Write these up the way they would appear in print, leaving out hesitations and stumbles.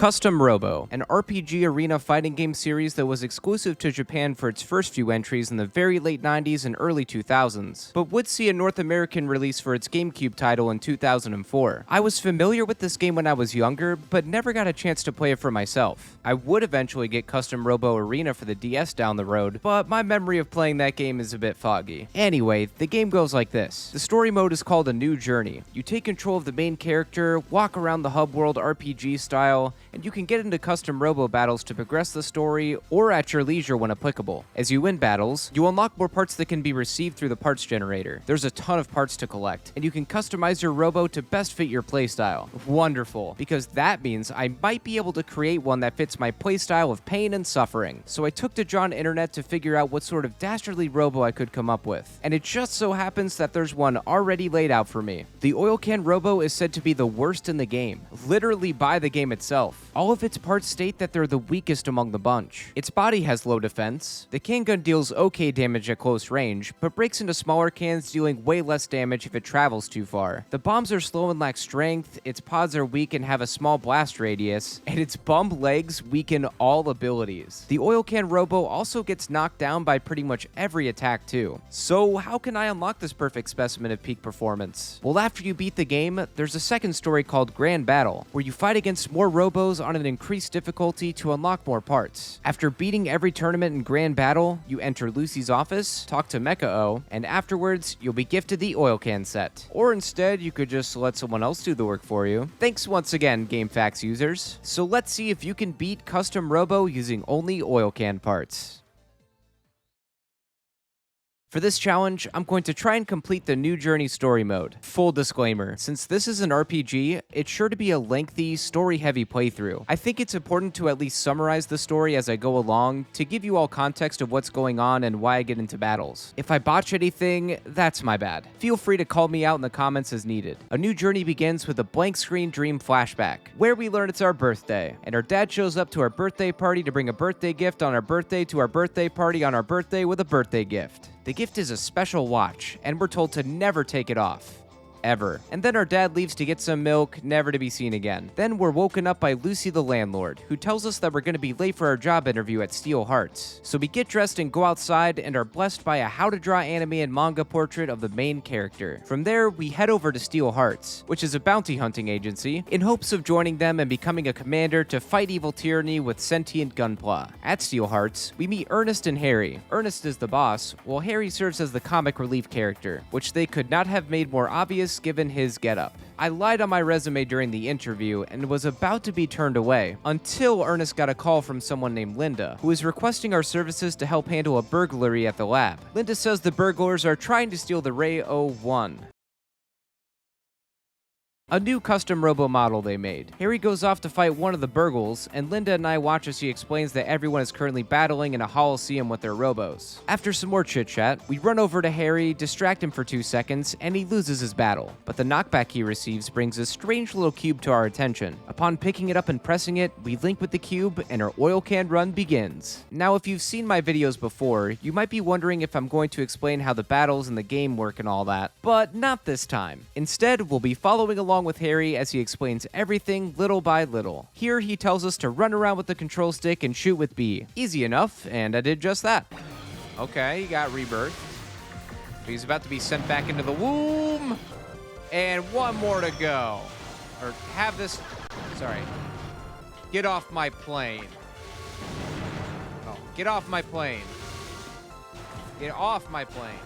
Custom Robo, an RPG arena fighting game series that was exclusive to Japan for its first few entries in the very late 90s and early 2000s, but would see a North American release for its GameCube title in 2004. I was familiar with this game when I was younger, but never got a chance to play it for myself. I would eventually get Custom Robo Arena for the DS down the road, but my memory of playing that game is a bit foggy. Anyway, the game goes like this. The story mode is called A New Journey. You take control of the main character, walk around the hub world RPG style, and you can get into custom robo battles to progress the story or at your leisure when applicable. As you win battles, you unlock more parts that can be received through the parts generator. There's a ton of parts to collect, and you can customize your robo to best fit your playstyle. Wonderful, because that means I might be able to create one that fits my playstyle of pain and suffering. So I took to John Internet to figure out what sort of dastardly robo I could come up with, and it just so happens that there's one already laid out for me. The oil can robo is said to be the worst in the game, literally by the game itself. All of its parts state that they're the weakest among the bunch. Its body has low defense, the can gun deals okay damage at close range, but breaks into smaller cans dealing way less damage if it travels too far. The bombs are slow and lack strength, its pods are weak and have a small blast radius, and its bum legs weaken all abilities. The oil can robo also gets knocked down by pretty much every attack too. So how can I unlock this perfect specimen of peak performance? Well, after you beat the game, there's a second story called Grand Battle, where you fight against more robos on an increased difficulty to unlock more parts. After beating every tournament in Grand Battle, you enter Lucy's office, talk to Mecha-O, and afterwards, you'll be gifted the oil can set. Or instead, you could just let someone else do the work for you. Thanks once again, GameFAQs users. So let's see if you can beat Custom Robo using only oil can parts. For this challenge, I'm going to try and complete the New Journey story mode. Full disclaimer, since this is an RPG, it's sure to be a lengthy, story-heavy playthrough. I think it's important to at least summarize the story as I go along to give you all context of what's going on and why I get into battles. If I botch anything, that's my bad. Feel free to call me out in the comments as needed. A New Journey begins with a blank screen dream flashback, where we learn it's our birthday, and our dad shows up to our birthday party to bring a birthday gift on our birthday to our birthday party on our birthday with a birthday gift. The gift is a special watch, and we're told to never take it off. Ever. And then our dad leaves to get some milk, never to be seen again. Then we're woken up by Lucy the landlord, who tells us that we're going to be late for our job interview at Steel Hearts. So we get dressed and go outside and are blessed by a how to draw anime and manga portrait of the main character. From there, we head over to Steel Hearts, which is a bounty hunting agency, in hopes of joining them and becoming a commander to fight evil tyranny with sentient gunpla. At Steel Hearts, we meet Ernest and Harry. Ernest is the boss, while Harry serves as the comic relief character, which they could not have made more obvious given his getup. I lied on my resume during the interview and was about to be turned away until Ernest got a call from someone named Linda, who is requesting our services to help handle a burglary at the lab. Linda says the burglars are trying to steal the Rahu 1. A new custom robo model they made. Harry goes off to fight one of the burglars, and Linda and I watch as she explains that everyone is currently battling in a Holocene with their robos. After some more chit-chat, we run over to Harry, distract him for 2 seconds, and he loses his battle. But the knockback he receives brings a strange little cube to our attention. Upon picking it up and pressing it, we link with the cube, and our oil can run begins. Now, if you've seen my videos before, you might be wondering if I'm going to explain how the battles in the game work and all that, but not this time. Instead, we'll be following along with Harry as he explains everything little by little. Here he tells us to run around with the control stick and shoot with B. Easy enough, and I did just that. Okay, he got rebirth. He's about to be sent back into the womb. And one more to go. Or have this... Sorry. Get off my plane. Oh, get off my plane. Get off my plane.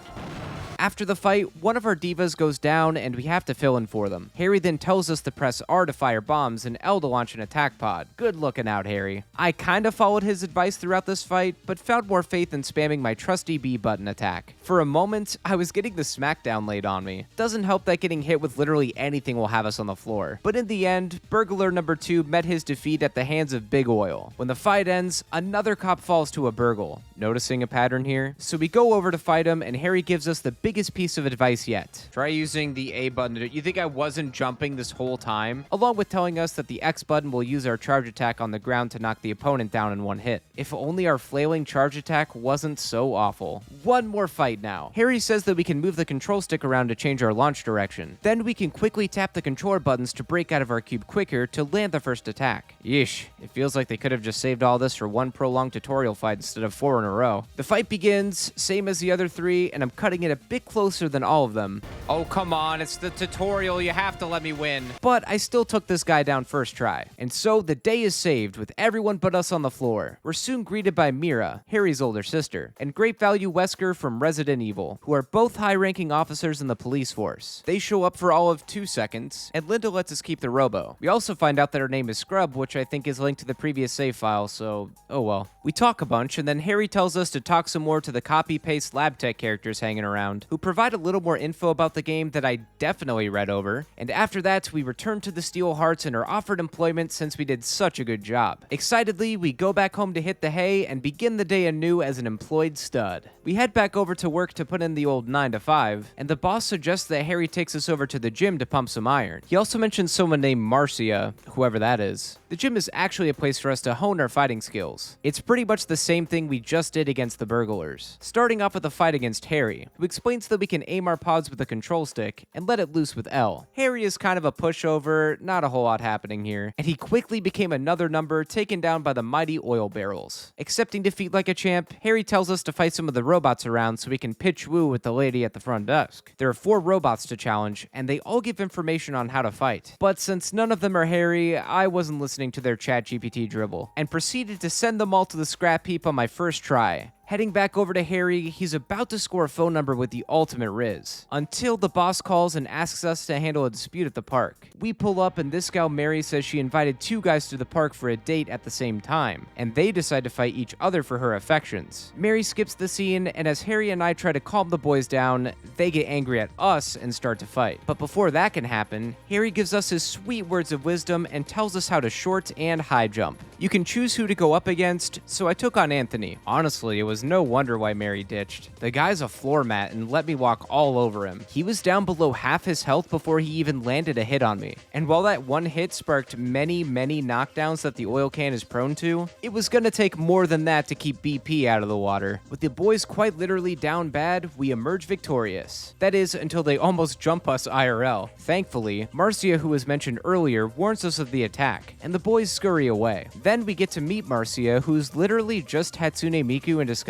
After the fight, one of our divas goes down and we have to fill in for them. Harry then tells us to press R to fire bombs and L to launch an attack pod. Good looking out, Harry. I kinda followed his advice throughout this fight, but found more faith in spamming my trusty B button attack. For a moment, I was getting the smackdown laid on me. Doesn't help that getting hit with literally anything will have us on the floor. But in the end, burglar number 2 met his defeat at the hands of Big Oil. When the fight ends, another cop falls to a burgle. Noticing a pattern here? So we go over to fight him and Harry gives us the big biggest piece of advice yet. Try using the A button. You think I wasn't jumping this whole time? Along with telling us that the X button will use our charge attack on the ground to knock the opponent down in one hit. If only our flailing charge attack wasn't so awful. One more fight now. Harry says that we can move the control stick around to change our launch direction. Then we can quickly tap the controller buttons to break out of our cube quicker to land the first attack. Yeesh, it feels like they could have just saved all this for one prolonged tutorial fight instead of 4 in a row. The fight begins, same as the other 3, and I'm cutting it a bit closer than all of them. Oh, come on, it's the tutorial, you have to let me win. But I still took this guy down first try. And so the day is saved with everyone but us on the floor. We're soon greeted by Mira, Harry's older sister, and Great Value Wesker from Resident Evil, who are both high-ranking officers in the police force. They show up for all of 2 seconds, and Linda lets us keep the Robo. We also find out that her name is Scrub, which I think is linked to the previous save file, so oh well. We talk a bunch, and then Harry tells us to talk some more to the copy-paste lab tech characters hanging around, who provide a little more info about the game that I definitely read over, and after that, we return to the Steel Hearts and are offered employment since we did such a good job. Excitedly, we go back home to hit the hay and begin the day anew as an employed stud. We head back over to work to put in the old 9 to 5, and the boss suggests that Harry takes us over to the gym to pump some iron. He also mentions someone named Marcia, whoever that is. The gym is actually a place for us to hone our fighting skills. It's pretty much the same thing we just did against the burglars. Starting off with a fight against Harry, who explains that we can aim our pods with a control stick and let it loose with L. Harry is kind of a pushover, not a whole lot happening here, and he quickly became another number taken down by the mighty oil barrels. Accepting defeat like a champ, Harry tells us to fight some of the robots around so we can pitch woo with the lady at the front desk. There are 4 robots to challenge, and they all give information on how to fight. But since none of them are Harry, I wasn't listening to their ChatGPT dribble, and proceeded to send them all to the scrap heap on my first try. Heading back over to Harry, he's about to score a phone number with the ultimate Riz, until the boss calls and asks us to handle a dispute at the park. We pull up and this gal Mary says she invited 2 guys to the park for a date at the same time, and they decide to fight each other for her affections. Mary skips the scene, and as Harry and I try to calm the boys down, they get angry at us and start to fight. But before that can happen, Harry gives us his sweet words of wisdom and tells us how to short and high jump. You can choose who to go up against, so I took on Anthony. Honestly, it was no wonder why Mary ditched. The guy's a floor mat and let me walk all over him. He was down below half his health before he even landed a hit on me. And while that one hit sparked many knockdowns that the oil can is prone to, it was gonna take more than that to keep BP out of the water. With the boys quite literally down bad, we emerge victorious. That is, until they almost jump us IRL. Thankfully, Marcia, who was mentioned earlier, warns us of the attack, and the boys scurry away. Then we get to meet Marcia, who's literally just Hatsune Miku in disguise,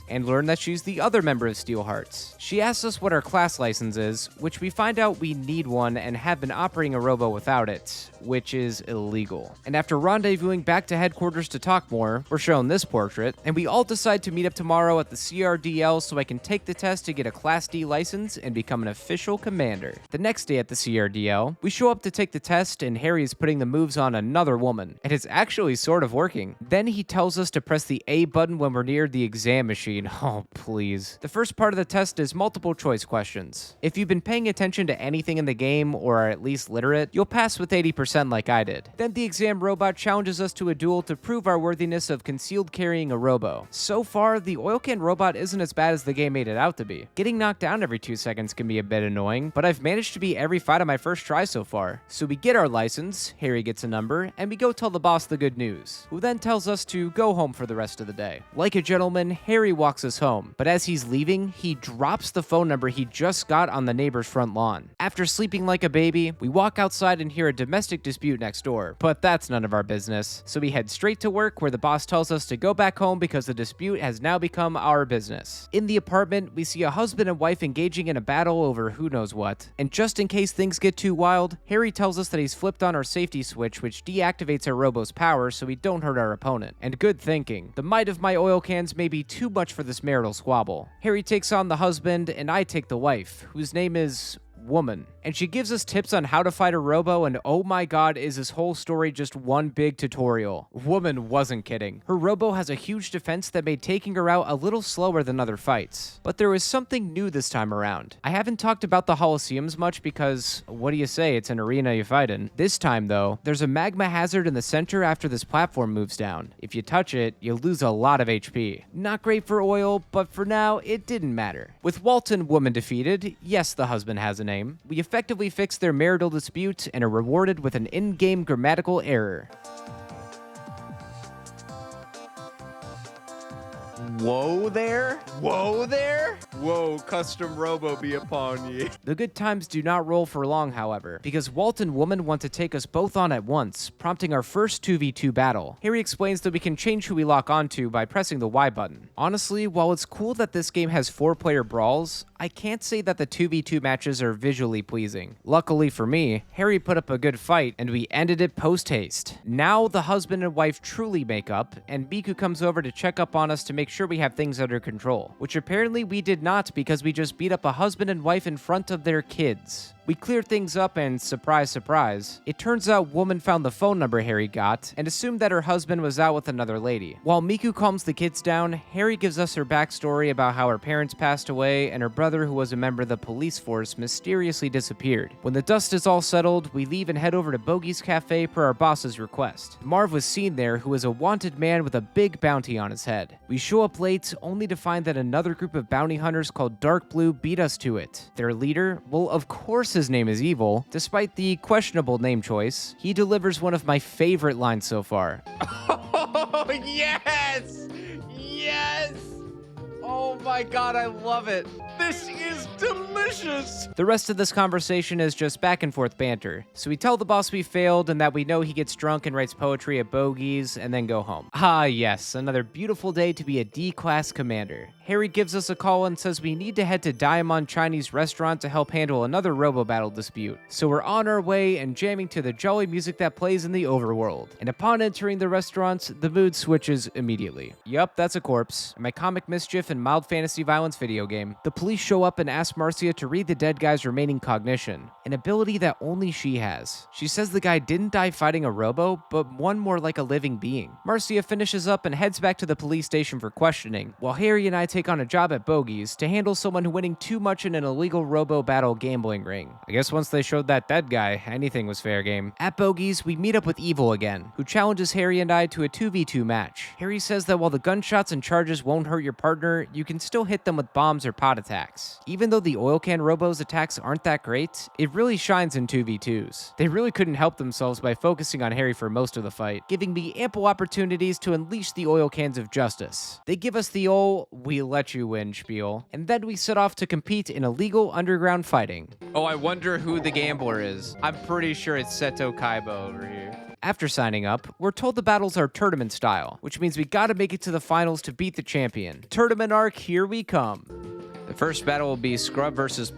and learn that she's the other member of Steel Hearts. She asks us what our class license is, which we find out we need one and have been operating a Robo without it, which is illegal. And after rendezvousing back to headquarters to talk more, we're shown this portrait, and we all decide to meet up tomorrow at the CRDL so I can take the test to get a Class D license and become an official commander. The next day at the CRDL, we show up to take the test, and Harry is putting the moves on another woman, and it's actually sort of working. Then he tells us to press the A button when we're near the exam machine. Oh, please. The first part of the test is multiple choice questions. If you've been paying attention to anything in the game, or are at least literate, you'll pass with 80% like I did. Then the exam robot challenges us to a duel to prove our worthiness of concealed carrying a Robo. So far, the oil can robot isn't as bad as the game made it out to be. Getting knocked down every 2 seconds can be a bit annoying, but I've managed to beat every fight on my first try so far. So we get our license, Harry gets a number, and we go tell the boss the good news, who then tells us to go home for the rest of the day. Like a gentleman, Harry walks us home, but as he's leaving, he drops the phone number he just got on the neighbor's front lawn. After sleeping like a baby, we walk outside and hear a domestic dispute next door, but that's none of our business, so we head straight to work where the boss tells us to go back home because the dispute has now become our business. In the apartment, we see a husband and wife engaging in a battle over who knows what, and just in case things get too wild, Harry tells us that he's flipped on our safety switch which deactivates our Robo's power so we don't hurt our opponent. And good thinking. The might of my oil cans may be too much for this marital squabble. Harry takes on the husband and I take the wife, whose name is Woman. And she gives us tips on how to fight a Robo, and oh my god, is this whole story just one big tutorial. Woman wasn't kidding. Her Robo has a huge defense that made taking her out a little slower than other fights. But there was something new this time around. I haven't talked about the Holosseums much because, what do you say, it's an arena you fight in. This time though, there's a magma hazard in the center after this platform moves down. If you touch it, you lose a lot of HP. Not great for oil, but for now, it didn't matter. With Walt and Woman defeated, yes, the husband has a name, we effectively fixed their marital dispute and are rewarded with an in-game grammatical error. Whoa there? Whoa there? Whoa, custom Robo be upon ye. The good times do not roll for long, however, because Walt and Woman want to take us both on at once, prompting our first 2v2 battle. Harry explains that we can change who we lock onto by pressing the Y button. Honestly, while it's cool that this game has 4-player brawls, I can't say that the 2v2 matches are visually pleasing. Luckily for me, Harry put up a good fight, and we ended it post-haste. Now the husband and wife truly make up, and Miku comes over to check up on us to make sure we have things under control, which apparently we did not because we just beat up a husband and wife in front of their kids. We cleared things up and surprise, surprise, it turns out Woman found the phone number Harry got and assumed that her husband was out with another lady. While Miku calms the kids down, Harry gives us her backstory about how her parents passed away and her brother, who was a member of the police force, mysteriously disappeared. When the dust is all settled, we leave and head over to Bogey's Cafe per our boss's request. Marv was seen there, who is a wanted man with a big bounty on his head. We show up late, only to find that another group of bounty hunters called Dark Blue beat us to it. Their leader, well, of course his name is Evil. Despite the questionable name choice, he delivers one of my favorite lines so far. Oh, yes! Yes! Oh my god, I love it. This is delicious! The rest of this conversation is just back and forth banter. So we tell the boss we failed and that we know he gets drunk and writes poetry at Bogey's and then go home. Ah yes, another beautiful day to be a D-class commander. Harry gives us a call and says we need to head to Diamond Chinese restaurant to help handle another Robo battle dispute. So we're on our way and jamming to the jolly music that plays in the overworld. And upon entering the restaurant, the mood switches immediately. Yup, that's a corpse. My comic mischief and mild fantasy violence video game. The police show up and ask Marcia to read the dead guy's remaining cognition, an ability that only she has. She says the guy didn't die fighting a Robo, but one more like a living being. Marcia finishes up and heads back to the police station for questioning, while Harry and I take on a job at Bogey's to handle someone winning too much in an illegal Robo battle gambling ring. I guess once they showed that dead guy, anything was fair game. At Bogey's, we meet up with Evil again, who challenges Harry and I to a 2v2 match. Harry says that while the gunshots and charges won't hurt your partner, you can still hit them with bombs or pot attacks. Even though the oil can Robo's attacks aren't that great, it really shines in 2v2s. They really couldn't help themselves by focusing on Harry for most of the fight, giving me ample opportunities to unleash the oil cans of justice. They give us the old, we let you win spiel, and then we set off to compete in illegal underground fighting. Oh, I wonder who the gambler is. I'm pretty sure it's Seto Kaiba over here. After signing up, we're told the battles are tournament style, which means we gotta make it to the finals to beat the champion. Tournament arc, here we come. The first battle will be Scrub versus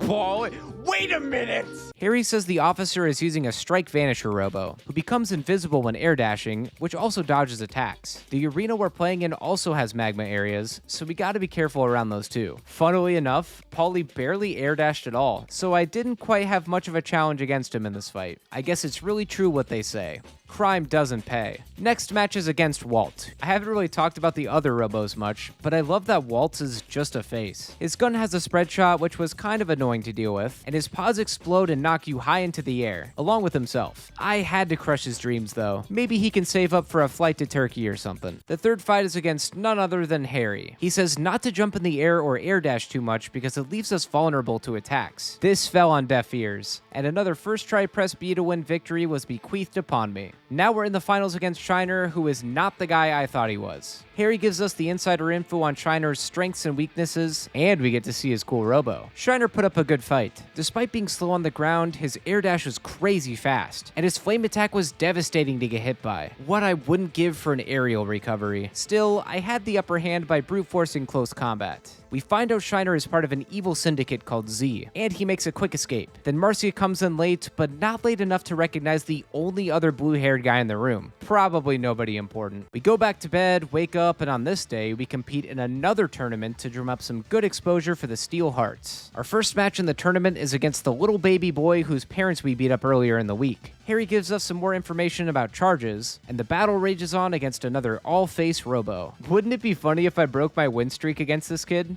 Ball. Wait a minute! Harry says the officer is using a Strike Vanisher Robo, who becomes invisible when air dashing, which also dodges attacks. The arena we're playing in also has magma areas, so we gotta be careful around those too. Funnily enough, Paulie barely air dashed at all, so I didn't quite have much of a challenge against him in this fight. I guess it's really true what they say. Crime doesn't pay. Next match is against Walt. I haven't really talked about the other Robos much, but I love that Walt's is just a face. His gun has a spread shot, which was kind of annoying to deal with, and his pods explode and knock you high into the air, along with himself. I had to crush his dreams though. Maybe he can save up for a flight to Turkey or something. The third fight is against none other than Harry. He says not to jump in the air or air dash too much because it leaves us vulnerable to attacks. This fell on deaf ears, and another first try press B to win victory was bequeathed upon me. Now we're in the finals against Shiner, who is not the guy I thought he was. Harry gives us the insider info on Shiner's strengths and weaknesses, and we get to see his cool Robo. Shiner put up a good fight. Despite being slow on the ground, his air dash was crazy fast, and his flame attack was devastating to get hit by. What I wouldn't give for an aerial recovery. Still, I had the upper hand by brute forcing close combat. We find out Shiner is part of an evil syndicate called Z, and he makes a quick escape. Then Marcia comes in late, but not late enough to recognize the only other blue-haired guy in the room. Probably nobody important. We go back to bed, wake up, and on this day, we compete in another tournament to drum up some good exposure for the Steel Hearts. Our first match in the tournament is against the little baby boy whose parents we beat up earlier in the week. Harry gives us some more information about charges, and the battle rages on against another all-face Robo. Wouldn't it be funny if I broke my win streak against this kid?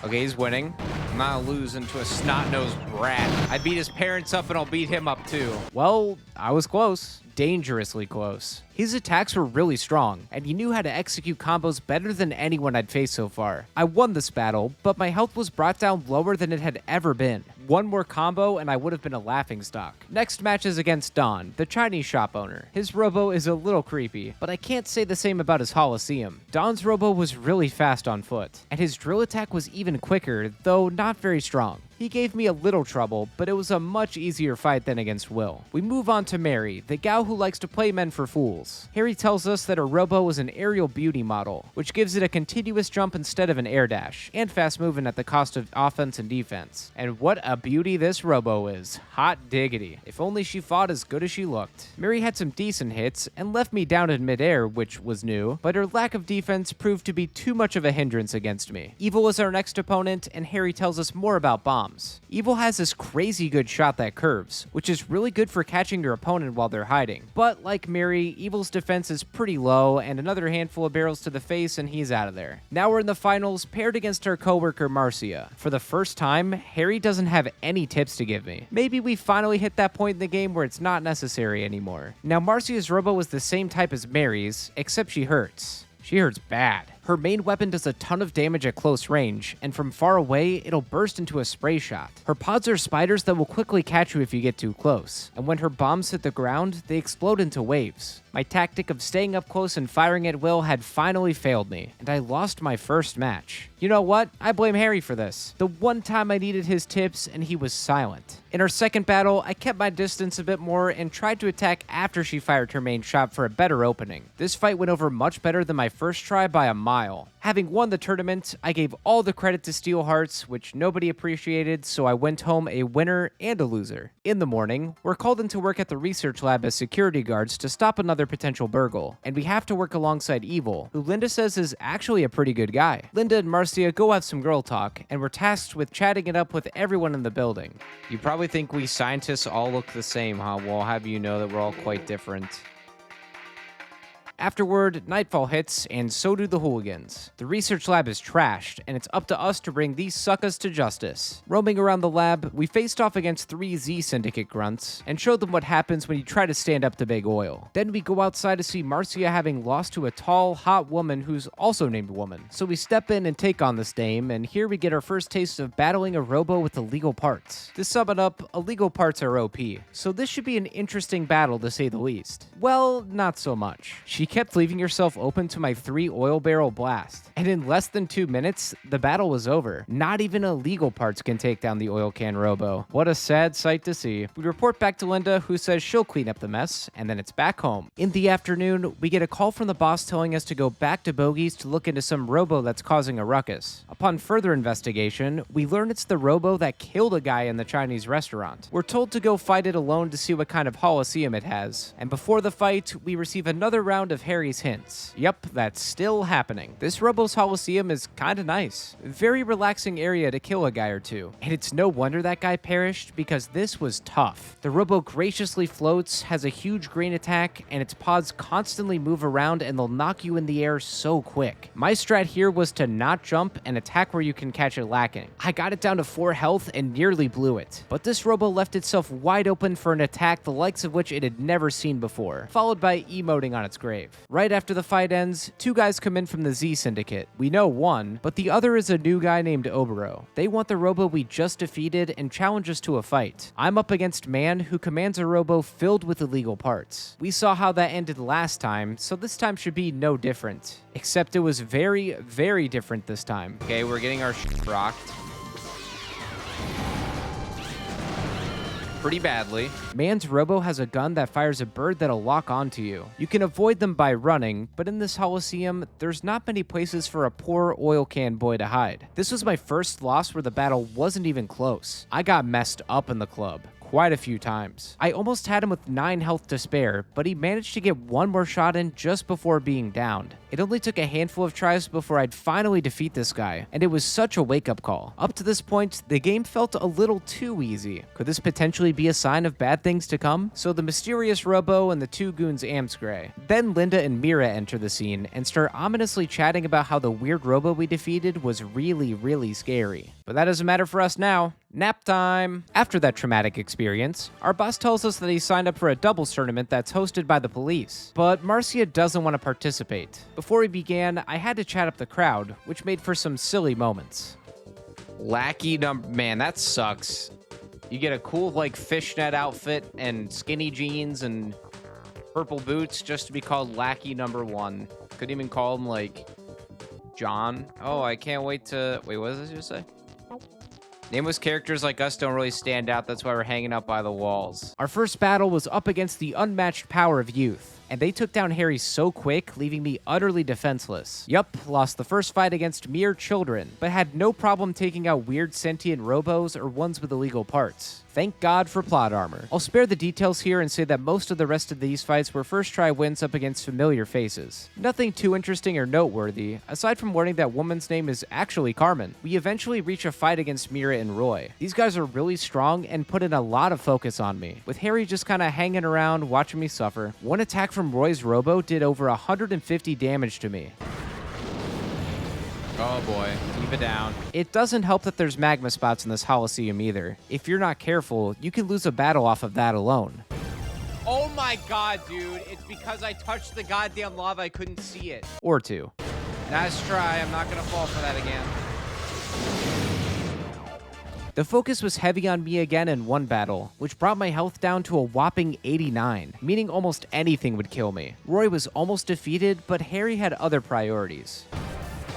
Okay, he's winning. I'm not losing to a snot-nosed brat. I beat his parents up and I'll beat him up too. Well, I was close. Dangerously close. His attacks were really strong, and he knew how to execute combos better than anyone I'd faced so far. I won this battle, but my health was brought down lower than it had ever been. One more combo and I would have been a laughingstock. Next match is against Don, the Chinese shop owner. His Robo is a little creepy, but I can't say the same about his Coliseum. Don's Robo was really fast on foot, and his drill attack was even quicker, though not very strong. He gave me a little trouble, but it was a much easier fight than against Will. We move on to Mary, the gal who likes to play men for fools. Harry tells us that her Robo is an aerial beauty model, which gives it a continuous jump instead of an air dash, and fast movement at the cost of offense and defense. And what a beauty this Robo is. Hot diggity. If only she fought as good as she looked. Mary had some decent hits, and left me down in midair, which was new, but her lack of defense proved to be too much of a hindrance against me. Evil is our next opponent, and Harry tells us more about bombs. Evil has this crazy good shot that curves, which is really good for catching your opponent while they're hiding. But like Mary, Evil's defense is pretty low, and another handful of barrels to the face and he's out of there. Now we're in the finals, paired against our coworker Marcia. For the first time, Harry doesn't have any tips to give me. Maybe we finally hit that point in the game where it's not necessary anymore. Now Marcia's Robo was the same type as Mary's, except she hurts. She hurts bad. Her main weapon does a ton of damage at close range, and from far away, it'll burst into a spray shot. Her pods are spiders that will quickly catch you if you get too close, and when her bombs hit the ground, they explode into waves. My tactic of staying up close and firing at will had finally failed me, and I lost my first match. You know what? I blame Harry for this. The one time I needed his tips, and he was silent. In our second battle, I kept my distance a bit more and tried to attack after she fired her main shot for a better opening. This fight went over much better than my first try by a mile. Having won the tournament, I gave all the credit to Steel Hearts, which nobody appreciated, so I went home a winner and a loser. In the morning, we're called into work at the research lab as security guards to stop another potential burgle, and we have to work alongside Evil, who Linda says is actually a pretty good guy. Linda and Marcia go have some girl talk, and we're tasked with chatting it up with everyone in the building. You probably think we scientists all look the same, huh? Well, I'll have you know that we're all quite different. Afterward, nightfall hits, and so do the hooligans. The research lab is trashed, and it's up to us to bring these suckers to justice. Roaming around the lab, we faced off against 3 Z Syndicate grunts, and showed them what happens when you try to stand up to Big Oil. Then we go outside to see Marcia having lost to a tall, hot woman who's also named Woman. So we step in and take on this dame, and here we get our first taste of battling a Robo with illegal parts. To sum it up, illegal parts are OP, so this should be an interesting battle to say the least. Well, not so much. She kept leaving herself open to my 3 oil barrel blast, and in less than 2 minutes, the battle was over. Not even illegal parts can take down the oil can Robo. What a sad sight to see. We report back to Linda, who says she'll clean up the mess, and then it's back home. In the afternoon, we get a call from the boss telling us to go back to Bogey's to look into some Robo that's causing a ruckus. Upon further investigation, we learn it's the Robo that killed a guy in the Chinese restaurant. We're told to go fight it alone to see what kind of Coliseum it has, and before the fight, we receive another round of Harry's hints. Yep, that's still happening. This Robo's Coliseum is kinda nice. Very relaxing area to kill a guy or two. And it's no wonder that guy perished, because this was tough. The Robo graciously floats, has a huge green attack, and its pods constantly move around and they'll knock you in the air so quick. My strat here was to not jump and attack where you can catch it lacking. I got it down to 4 health and nearly blew it. But this Robo left itself wide open for an attack the likes of which it had never seen before, followed by emoting on its grave. Right after the fight ends, 2 guys come in from the Z Syndicate. We know one, but the other is a new guy named Obero. They want the Robo we just defeated and challenge us to a fight. I'm up against Man, who commands a Robo filled with illegal parts. We saw how that ended last time, so this time should be no different. Except it was very, very different this time. Okay, we're getting our rocked. pretty badly. Man's Robo has a gun that fires a bird that'll lock onto you. You can avoid them by running, but in this Coliseum, there's not many places for a poor oil can boy to hide. This was my first loss where the battle wasn't even close. I got messed up in the club quite a few times. I almost had him with 9 health to spare, but he managed to get one more shot in just before being downed. It only took a handful of tries before I'd finally defeat this guy, and it was such a wake-up call. Up to this point, the game felt a little too easy. Could this potentially be a sign of bad things to come? So the mysterious Robo and the 2 goons Amscray. Then Linda and Mira enter the scene and start ominously chatting about how the weird Robo we defeated was really scary. But that doesn't matter for us now. Nap time! After that traumatic experience, our boss tells us that he signed up for a doubles tournament that's hosted by the police. But Marcia doesn't want to participate. Before we began, I had to chat up the crowd, which made for some silly moments. Lackey number... Man, that sucks. You get a cool, like, fishnet outfit and skinny jeans and purple boots just to be called Lackey number 1. Couldn't even call him, like, John. Oh, I can't wait to... Wait, what does it just say? Nameless characters like us don't really stand out. That's why we're hanging out by the walls. Our first battle was up against the unmatched power of youth, and they took down Harry so quick, leaving me utterly defenseless. Yup, lost the first fight against mere children, but had no problem taking out weird sentient robos or ones with illegal parts. Thank God for plot armor. I'll spare the details here and say that most of the rest of these fights were first try wins up against familiar faces. Nothing too interesting or noteworthy, aside from learning that woman's name is actually Carmen. We eventually reach a fight against Mira and Roy. These guys are really strong and put in a lot of focus on me, with Harry just kinda hanging around watching me suffer. One attack from Roy's Robo did over 150 damage to me. Oh boy, keep it down. It doesn't help that there's magma spots in this Coliseum either. If you're not careful, you can lose a battle off of that alone. Oh my god, dude. It's because I touched the goddamn lava, I couldn't see it. Or 2. Nice try. I'm not gonna fall for that again. The focus was heavy on me again in one battle, which brought my health down to a whopping 89, meaning almost anything would kill me. Roy was almost defeated, but Harry had other priorities.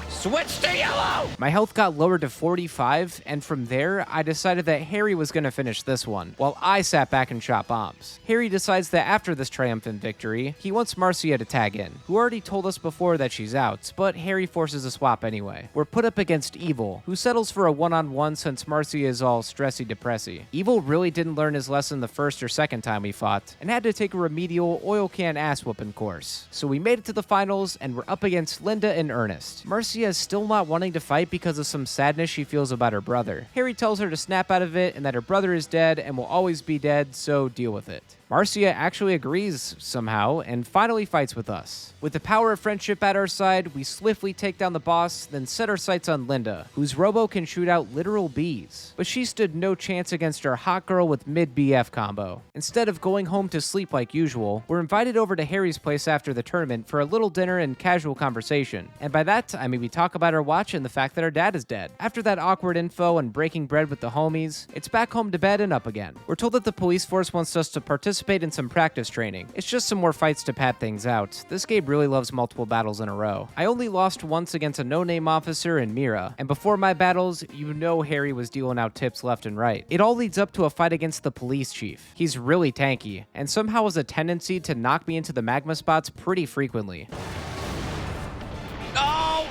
Switch to yellow! My health got lowered to 45, and from there, I decided that Harry was going to finish this one, while I sat back and shot bombs. Harry decides that after this triumphant victory, he wants Marcia to tag in, who already told us before that she's out, but Harry forces a swap anyway. We're put up against Evil, who settles for a one-on-one since Marcia is all stressy-depressy. Evil really didn't learn his lesson the first or second time we fought, and had to take a remedial oil can ass-whooping course. So we made it to the finals, and we're up against Linda and Ernest. Marcia is still not wanting to fight because of some sadness she feels about her brother. Harry tells her to snap out of it and that her brother is dead and will always be dead, so deal with it. Marcia actually agrees somehow and finally fights with us. With the power of friendship at our side, we swiftly take down the boss, then set our sights on Linda, whose Robo can shoot out literal bees. But she stood no chance against our hot girl with mid-BF combo. Instead of going home to sleep like usual, we're invited over to Harry's place after the tournament for a little dinner and casual conversation. And by that, I mean we talk about our watch and the fact that our dad is dead. After that awkward info and breaking bread with the homies, it's back home to bed and up again. We're told that the police force wants us to participate in some practice training. It's just some more fights to pad things out. This game really loves multiple battles in a row. I only lost once against a no-name officer and Mira, and before my battles, you know Harry was dealing out tips left and right. It all leads up to a fight against the police chief. He's really tanky, and somehow has a tendency to knock me into the magma spots pretty frequently. Oh!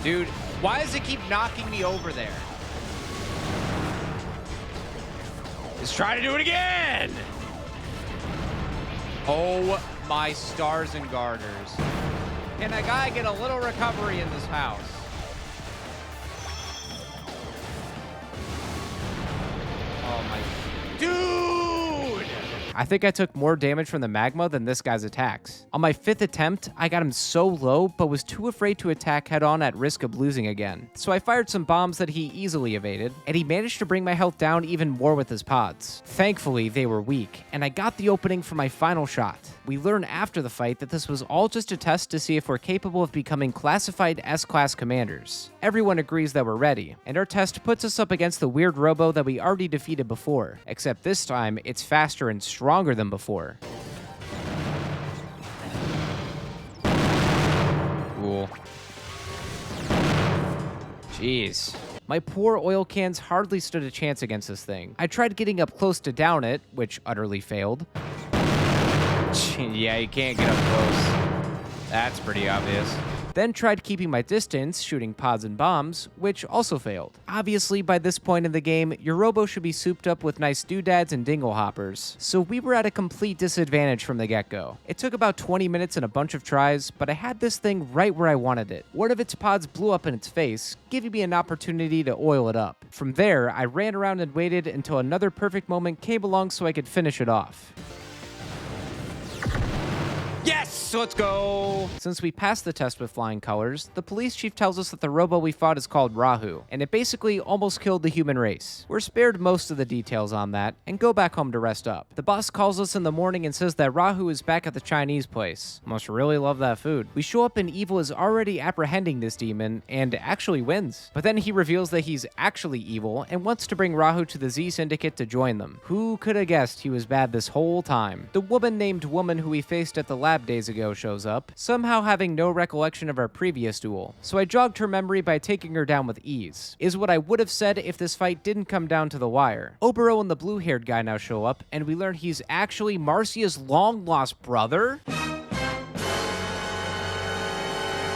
Dude, why does it keep knocking me over there? Let's try to do it again! Oh my stars and garters. Can a guy get a little recovery in this house? Oh my... Dude! I think I took more damage from the magma than this guy's attacks. On my 5th attempt, I got him so low, but was too afraid to attack head-on at risk of losing again. So I fired some bombs that he easily evaded, and he managed to bring my health down even more with his pods. Thankfully, they were weak, and I got the opening for my final shot. We learn after the fight that this was all just a test to see if we're capable of becoming classified S-class commanders. Everyone agrees that we're ready, and our test puts us up against the weird Robo that we already defeated before, except this time, it's faster and stronger than before. Cool. Jeez. My poor oil cans hardly stood a chance against this thing. I tried getting up close to down it, which utterly failed. Yeah, you can't get up close. That's pretty obvious. Then tried keeping my distance, shooting pods and bombs, which also failed. Obviously, by this point in the game, your Robo should be souped up with nice doodads and dingle hoppers, so we were at a complete disadvantage from the get-go. It took about 20 minutes and a bunch of tries, but I had this thing right where I wanted it. One of its pods blew up in its face, giving me an opportunity to oil it up. From there, I ran around and waited until another perfect moment came along so I could finish it off. Yes, let's go. Since we passed the test with flying colors, the police chief tells us that the Robo we fought is called Rahu, and it basically almost killed the human race. We're spared most of the details on that, and go back home to rest up. The boss calls us in the morning and says that Rahu is back at the Chinese place. Must really love that food. We show up and Evil is already apprehending this demon, and actually wins. But then he reveals that he's actually evil, and wants to bring Rahu to the Z Syndicate to join them. Who could have guessed he was bad this whole time? The woman named Woman who we faced at the lab days ago shows up, somehow having no recollection of our previous duel, so I jogged her memory by taking her down with ease, is what I would have said if this fight didn't come down to the wire. Obero and the blue-haired guy now show up, and we learn he's actually Marcia's long-lost brother?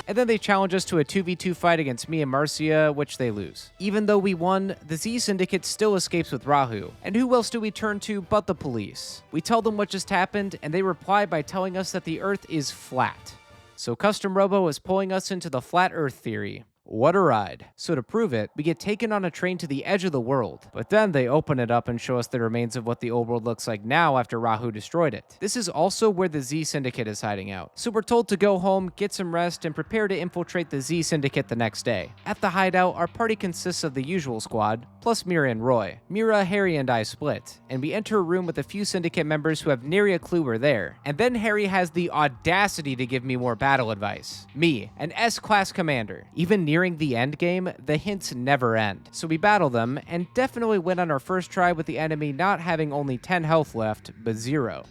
And then they challenge us to a 2v2 fight against me and Marcia, which they lose. Even though we won, the Z Syndicate still escapes with Rahu. And who else do we turn to but the police? We tell them what just happened, and they reply by telling us that the Earth is flat. So Custom Robo is pulling us into the flat Earth theory. What a ride. So to prove it, we get taken on a train to the edge of the world. But then they open it up and show us the remains of what the old world looks like now after Rahu destroyed it. This is also where the Z Syndicate is hiding out. So we're told to go home, get some rest, and prepare to infiltrate the Z Syndicate the next day. At the hideout, our party consists of the usual squad, plus Mira and Roy. Mira, Harry, and I split, and we enter a room with a few Syndicate members who have nary a clue we're there. And then Harry has the audacity to give me more battle advice. Me, an S-class commander. Even nearing the end game, the hints never end. So we battle them, and definitely win on our first try with the enemy not having only 10 health left, but 0.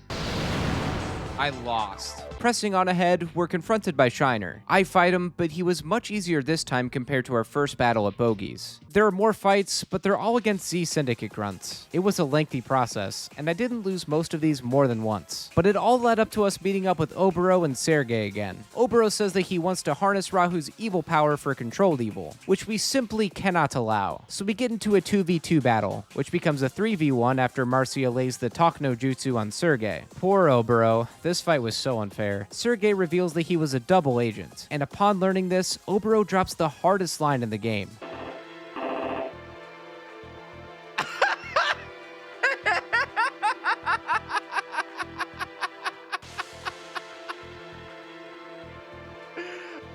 I lost. Pressing on ahead, we're confronted by Shiner. I fight him, but he was much easier this time compared to our first battle at Bogies. There are more fights, but they're all against Z Syndicate grunts. It was a lengthy process, and I didn't lose most of these more than once. But it all led up to us meeting up with Obero and Sergey again. Obero says that he wants to harness Rahu's evil power for controlled evil, which we simply cannot allow. So we get into a 2v2 battle, which becomes a 3v1 after Marcia lays the talk no jutsu on Sergey. Poor Obero, this fight was so unfair. Sergey reveals that he was a double agent, and upon learning this, Obero drops the hardest line in the game.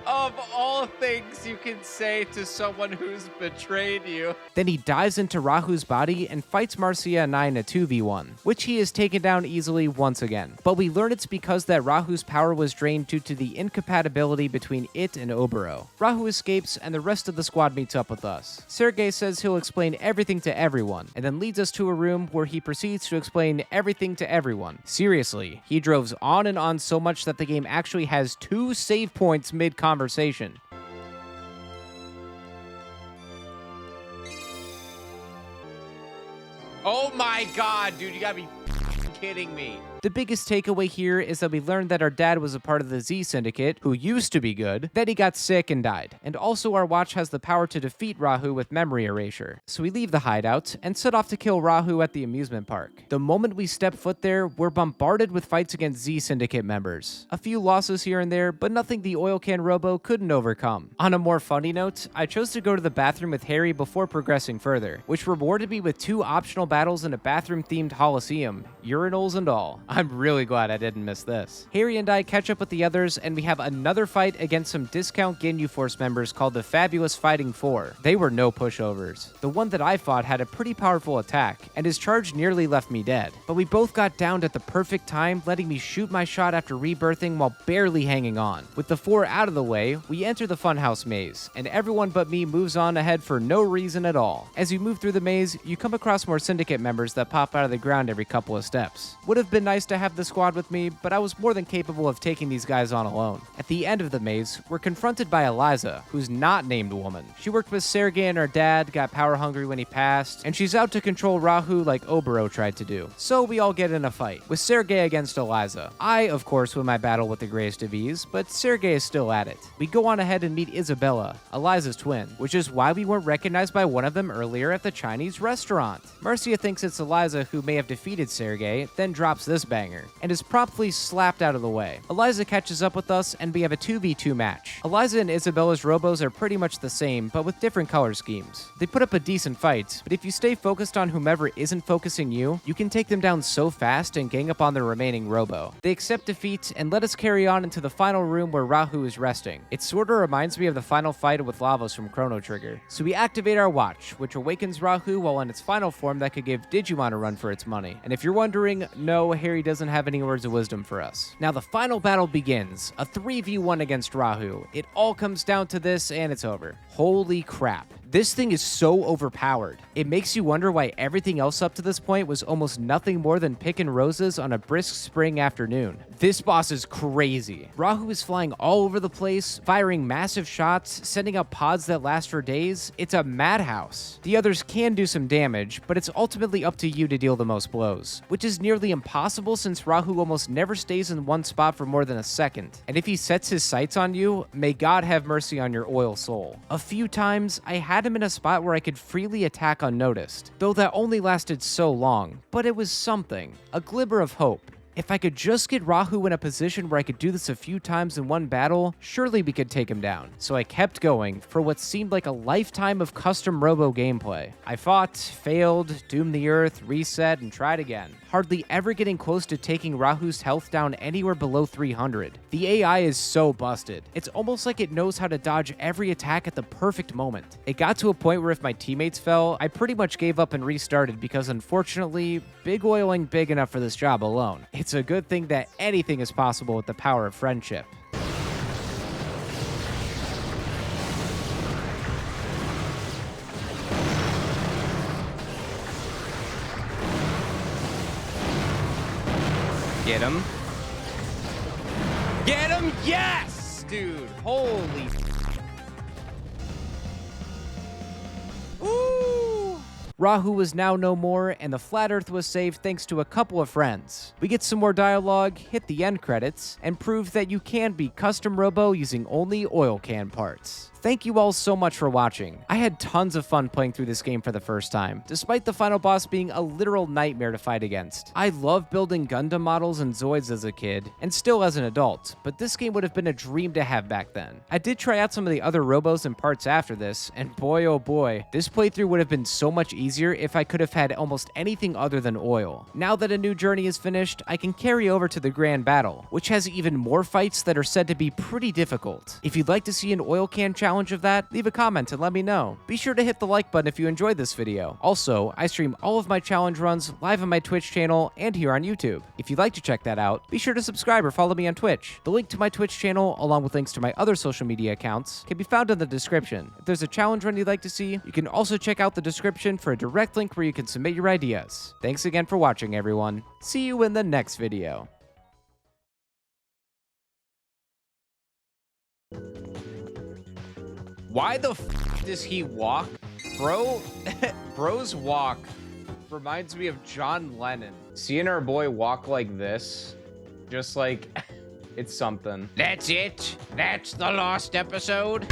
Of all things you can say to someone who's betrayed you. Then he dives into Rahu's body and fights Marcia and I in a 2v1, which he is taken down easily once again. But we learn it's because that Rahu's power was drained due to the incompatibility between it and Obero. Rahu escapes and the rest of the squad meets up with us. Sergey says he'll explain everything to everyone, and then leads us to a room where he proceeds to explain everything to everyone. Seriously, he droves on and on so much that the game actually has 2 save points mid-conversation. Oh my god, dude, you gotta be kidding me. The biggest takeaway here is that we learned that our dad was a part of the Z Syndicate, who used to be good, that he got sick and died. And also our watch has the power to defeat Rahu with memory erasure. So we leave the hideout and set off to kill Rahu at the amusement park. The moment we step foot there, we're bombarded with fights against Z Syndicate members. A few losses here and there, but nothing the oil can Robo couldn't overcome. On a more funny note, I chose to go to the bathroom with Harry before progressing further, which rewarded me with 2 optional battles in a bathroom-themed Coliseum, urinals and all. I'm really glad I didn't miss this. Harry and I catch up with the others, and we have another fight against some discount Ginyu Force members called the Fabulous Fighting Four. They were no pushovers. The one that I fought had a pretty powerful attack, and his charge nearly left me dead. But we both got downed at the perfect time, letting me shoot my shot after rebirthing while barely hanging on. With the 4 out of the way, we enter the funhouse maze, and everyone but me moves on ahead for no reason at all. As you move through the maze, you come across more Syndicate members that pop out of the ground every couple of steps. Would have been nice nice to have the squad with me, but I was more than capable of taking these guys on alone. At the end of the maze, we're confronted by Eliza, who's not named woman. She worked with Sergey and her dad, got power hungry when he passed, and she's out to control Rahu like Obero tried to do. So we all get in a fight, with Sergey against Eliza. I, of course, win my battle with the greatest of ease, but Sergey is still at it. We go on ahead and meet Isabella, Eliza's twin, which is why we weren't recognized by one of them earlier at the Chinese restaurant. Marcia thinks it's Eliza who may have defeated Sergey, then drops this banger, and is promptly slapped out of the way. Eliza catches up with us, and we have a 2v2 match. Eliza and Isabella's Robos are pretty much the same, but with different color schemes. They put up a decent fight, but if you stay focused on whomever isn't focusing you, you can take them down so fast and gang up on the remaining Robo. They accept defeat and let us carry on into the final room where Rahu is resting. It sorta reminds me of the final fight with Lavos from Chrono Trigger. So we activate our watch, which awakens Rahu while in its final form that could give Digimon a run for its money. And if you're wondering, no, Harry doesn't have any words of wisdom for us. Now the final battle begins, a 3v1 against Rahu. It all comes down to this and it's over. Holy crap. This thing is so overpowered. It makes you wonder why everything else up to this point was almost nothing more than picking roses on a brisk spring afternoon. This boss is crazy. Rahu is flying all over the place, firing massive shots, sending up pods that last for days. It's a madhouse. The others can do some damage, but it's ultimately up to you to deal the most blows, which is nearly impossible since Rahu almost never stays in one spot for more than a second. And if he sets his sights on you, may God have mercy on your oil soul. A few times, I had him in a spot where I could freely attack unnoticed, though that only lasted so long, but it was something, a glimmer of hope. If I could just get Rahu in a position where I could do this a few times in one battle, surely we could take him down. So I kept going for what seemed like a lifetime of custom Robo gameplay. I fought, failed, doomed the earth, reset, and tried again, hardly ever getting close to taking Rahu's health down anywhere below 300. The AI is so busted. It's almost like it knows how to dodge every attack at the perfect moment. It got to a point where if my teammates fell, I pretty much gave up and restarted because unfortunately, big oil ain't big enough for this job alone. It's a good thing that anything is possible with the power of friendship. Get him. Get him! Yes! Dude, holy... Rahu was now no more, and the flat earth was saved thanks to a couple of friends. We get some more dialogue, hit the end credits, and prove that you can be custom Robo using only oil can parts. Thank you all so much for watching. I had tons of fun playing through this game for the first time, despite the final boss being a literal nightmare to fight against. I loved building Gundam models and Zoids as a kid, and still as an adult, but this game would have been a dream to have back then. I did try out some of the other Robos and parts after this, and boy oh boy, this playthrough would have been so much easier if I could have had almost anything other than oil. Now that a new journey is finished, I can carry over to the Grand Battle, which has even more fights that are said to be pretty difficult. If you'd like to see an oil can challenge of that, leave a comment and let me know. Be sure to hit the like button if you enjoyed this video. Also, I stream all of my challenge runs live on my Twitch channel and here on YouTube. If you'd like to check that out, be sure to subscribe or follow me on Twitch. The link to my Twitch channel, along with links to my other social media accounts, can be found in the description. If there's a challenge run you'd like to see, you can also check out the description for a direct link where you can submit your ideas. Thanks again for watching, everyone. See you in the next video. Why the f does he walk? Bro, bro's walk reminds me of John Lennon. Seeing our boy walk like this, just like, it's something. That's it. That's the last episode.